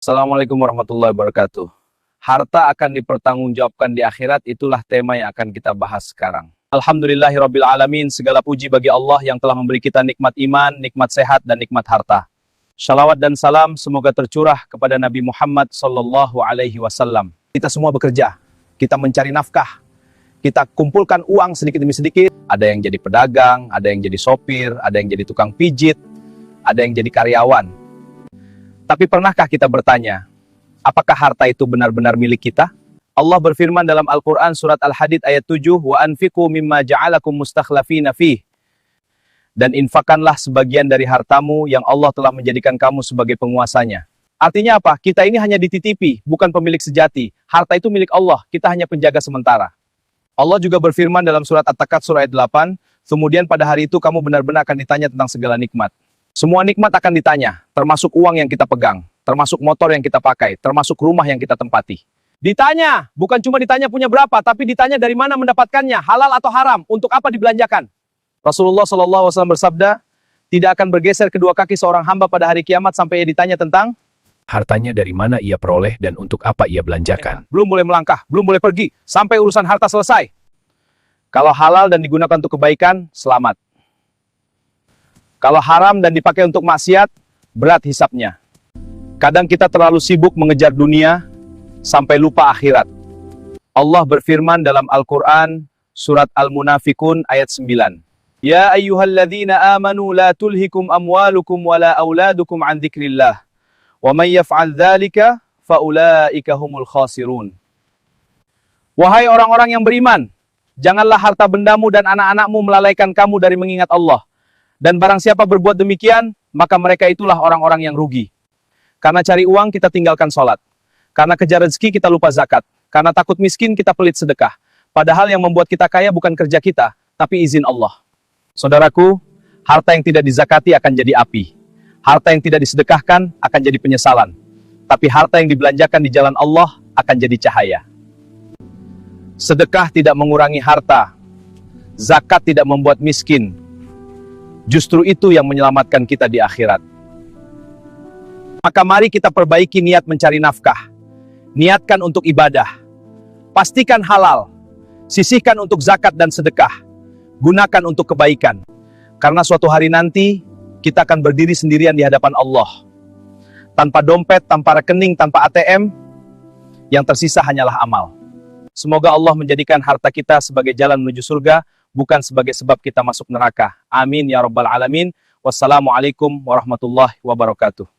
Assalamualaikum warahmatullahi wabarakatuh. Harta akan dipertanggungjawabkan di akhirat, itulah tema yang akan kita bahas sekarang. Alhamdulillahirabbil alamin, segala puji bagi Allah yang telah memberi kita nikmat iman, nikmat sehat, dan nikmat harta. Shalawat dan salam semoga tercurah kepada Nabi Muhammad sallallahu alaihi wasallam. Kita semua bekerja, kita mencari nafkah, kita kumpulkan uang sedikit demi sedikit. Ada yang jadi pedagang, ada yang jadi sopir, ada yang jadi tukang pijit, ada yang jadi karyawan. Tapi pernahkah kita bertanya, apakah harta itu benar-benar milik kita? Allah berfirman dalam Al-Quran surat Al-Hadid ayat 7, wa anfiqu mimma ja'alakum mustakhlafina fih. Dan infakkanlah sebagian dari hartamu yang Allah telah menjadikan kamu sebagai penguasanya. Artinya apa? Kita ini hanya dititipi, bukan pemilik sejati. Harta itu milik Allah, kita hanya penjaga sementara. Allah juga berfirman dalam surat At-Takatsur ayat 8, kemudian pada hari itu kamu benar-benar akan ditanya tentang segala nikmat. Semua nikmat akan ditanya, termasuk uang yang kita pegang, termasuk motor yang kita pakai, termasuk rumah yang kita tempati. Ditanya, bukan cuma ditanya punya berapa, tapi ditanya dari mana mendapatkannya, halal atau haram, untuk apa dibelanjakan. Rasulullah SAW bersabda, tidak akan bergeser kedua kaki seorang hamba pada hari kiamat sampai ia ditanya tentang hartanya dari mana ia peroleh dan untuk apa ia belanjakan. Belum boleh melangkah, belum boleh pergi, sampai urusan harta selesai. Kalau halal dan digunakan untuk kebaikan, selamat. Kalau haram dan dipakai untuk maksiat, berat hisapnya. Kadang kita terlalu sibuk mengejar dunia, sampai lupa akhirat. Allah berfirman dalam Al-Quran, surat Al-Munafikun ayat 9. Ya ayyuhalladzina amanu la tulhikum amwalukum wala auladukum an dzikrillah. Wa may yaf'al dzalika faulaika humul khasirun. Wahai orang-orang yang beriman, janganlah harta bendamu dan anak-anakmu melalaikan kamu dari mengingat Allah. Dan barang siapa berbuat demikian, maka mereka itulah orang-orang yang rugi. Karena cari uang kita tinggalkan sholat. Karena kejar rezeki kita lupa zakat. Karena takut miskin kita pelit sedekah. Padahal yang membuat kita kaya bukan kerja kita, tapi izin Allah. Saudaraku, harta yang tidak dizakati akan jadi api. Harta yang tidak disedekahkan akan jadi penyesalan. Tapi harta yang dibelanjakan di jalan Allah akan jadi cahaya. Sedekah tidak mengurangi harta. Zakat tidak membuat miskin. Justru itu yang menyelamatkan kita di akhirat. Maka mari kita perbaiki niat mencari nafkah. Niatkan untuk ibadah. Pastikan halal. Sisihkan untuk zakat dan sedekah. Gunakan untuk kebaikan. Karena suatu hari nanti, kita akan berdiri sendirian di hadapan Allah. Tanpa dompet, tanpa rekening, tanpa ATM, yang tersisa hanyalah amal. Semoga Allah menjadikan harta kita sebagai jalan menuju surga, bukan sebagai sebab kita masuk neraka. Amin ya rabbal alamin. Wassalamualaikum warahmatullahi wabarakatuh.